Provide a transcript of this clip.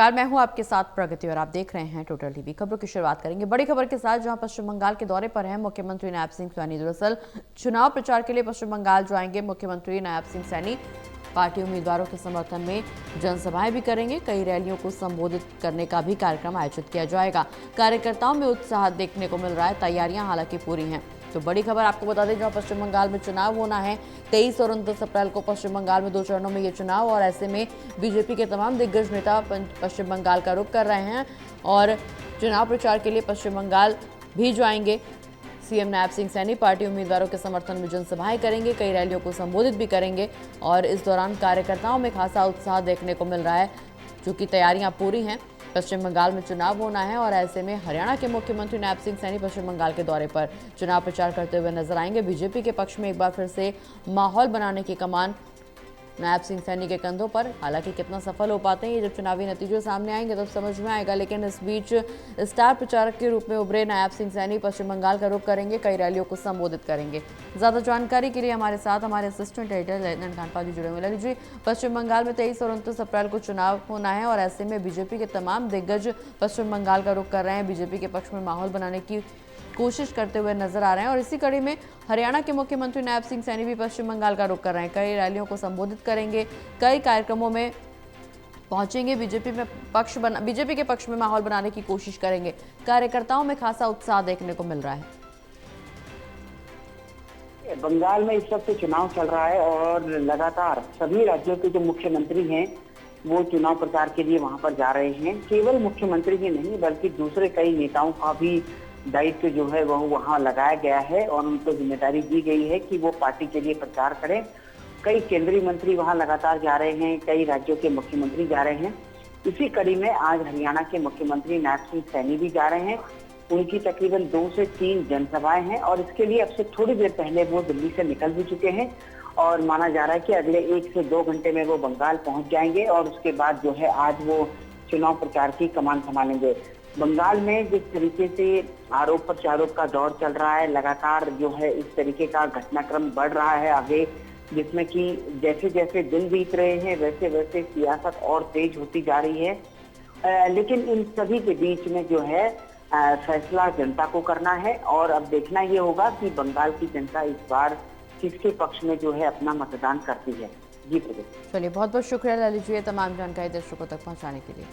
नमस्कार, मैं हूं आपके साथ प्रगति और आप देख रहे हैं टोटल टीवी। खबरों की शुरुआत करेंगे बड़ी खबर के साथ, जहां पश्चिम बंगाल के दौरे पर हैं मुख्यमंत्री नायब सिंह सैनी। दरअसल चुनाव प्रचार के लिए पश्चिम बंगाल जाएंगे मुख्यमंत्री नायब सिंह सैनी। पार्टी उम्मीदवारों के समर्थन में जनसभाएं भी करेंगे। कई रैलियों को संबोधित करने का भी कार्यक्रम आयोजित किया जाएगा। कार्यकर्ताओं में उत्साह देखने को मिल रहा है। तैयारियां हालांकि पूरी हैं। तो बड़ी खबर आपको बता दें, जहां पश्चिम बंगाल में चुनाव होना है 23 और 29 अप्रैल को पश्चिम बंगाल में 2 चरणों में ये चुनाव, और ऐसे में बीजेपी के तमाम दिग्गज नेता पश्चिम बंगाल का रुख कर रहे हैं और चुनाव प्रचार के लिए पश्चिम बंगाल भी जाएंगे। सीएम नायब सिंह सैनी पार्टी उम्मीदवारों के समर्थन में जनसभाएं करेंगे, कई रैलियों को संबोधित भी करेंगे और इस दौरान कार्यकर्ताओं में खासा उत्साह देखने को मिल रहा है, चूंकि तैयारियां पूरी हैं। पश्चिम बंगाल में चुनाव होना है और ऐसे में हरियाणा के मुख्यमंत्री नायब सिंह सैनी पश्चिम बंगाल के दौरे पर चुनाव प्रचार करते हुए नजर आएंगे। बीजेपी के पक्ष में एक बार फिर से माहौल बनाने की कमान नायब सिंह सैनी के कंधों पर। हालांकि कितना सफल हो पाते हैं ये जब चुनावी नतीजे सामने आएंगे तब समझ में आएगा, लेकिन इस बीच स्टार प्रचारक के रूप में उभरे नायब सिंह सैनी पश्चिम बंगाल का रुख करेंगे, कई रैलियों को संबोधित करेंगे। ज्यादा जानकारी के लिए हमारे साथ हमारे असिस्टेंट एडिटर ललित खानपा जी जुड़े हुए। ललित जी, पश्चिम बंगाल में 23 और 29 अप्रैल को चुनाव होना है और ऐसे में बीजेपी के तमाम दिग्गज पश्चिम बंगाल का रुख कर रहे हैं, बीजेपी के पक्ष में माहौल बनाने की कोशिश करते हुए नजर आ रहे हैं। और इसी कड़ी में हरियाणा के मुख्यमंत्री नायब सिंह सैनी भी पश्चिम बंगाल का रुख कर रहे हैं, कई रैलियों को संबोधित करेंगे, कई कार्यक्रमों में पहुंचेंगे, बीजेपी के पक्ष में माहौल बनाने की कोशिश करेंगे। कार्यकर्ताओं में खासा उत्साह देखने को मिल रहा है। बंगाल में इस वक्त चुनाव चल रहा है और लगातार सभी राज्यों के जो मुख्यमंत्री हैं वो चुनाव प्रचार के लिए वहां पर जा रहे हैं। केवल मुख्यमंत्री ही नहीं बल्कि दूसरे कई नेताओं का भी दायित्व जो है वह वहां लगाया गया है और उनको जिम्मेदारी दी गई है कि वो पार्टी के लिए प्रचार करें। कई केंद्रीय मंत्री वहां लगातार जा रहे हैं, कई राज्यों के मुख्यमंत्री जा रहे हैं। इसी कड़ी में आज हरियाणा के मुख्यमंत्री नायब सिंह सैनी भी जा रहे हैं। उनकी तकरीबन 2 से 3 जनसभाएं हैं और इसके लिए अब से थोड़ी देर पहले वो दिल्ली से निकल भी चुके हैं और माना जा रहा है कि अगले 1 से 2 घंटे में वो बंगाल पहुंच जाएंगे और उसके बाद जो है आज वो चुनाव प्रचार की कमान संभालेंगे। बंगाल में जिस तरीके से आरोप प्रत्यारोप का दौर चल रहा है, लगातार जो है इस तरीके का घटनाक्रम बढ़ रहा है आगे, जिसमें कि जैसे जैसे दिन बीत रहे हैं वैसे वैसे सियासत और तेज होती जा रही है। लेकिन इन सभी के बीच में जो है फैसला जनता को करना है और अब देखना ये होगा कि बंगाल की जनता इस बार किसके पक्ष में जो है अपना मतदान करती है। जी प्रगति। चलिए, बहुत बहुत शुक्रिया ललित जी, तमाम जानकारी दर्शकों तक पहुंचाने के लिए।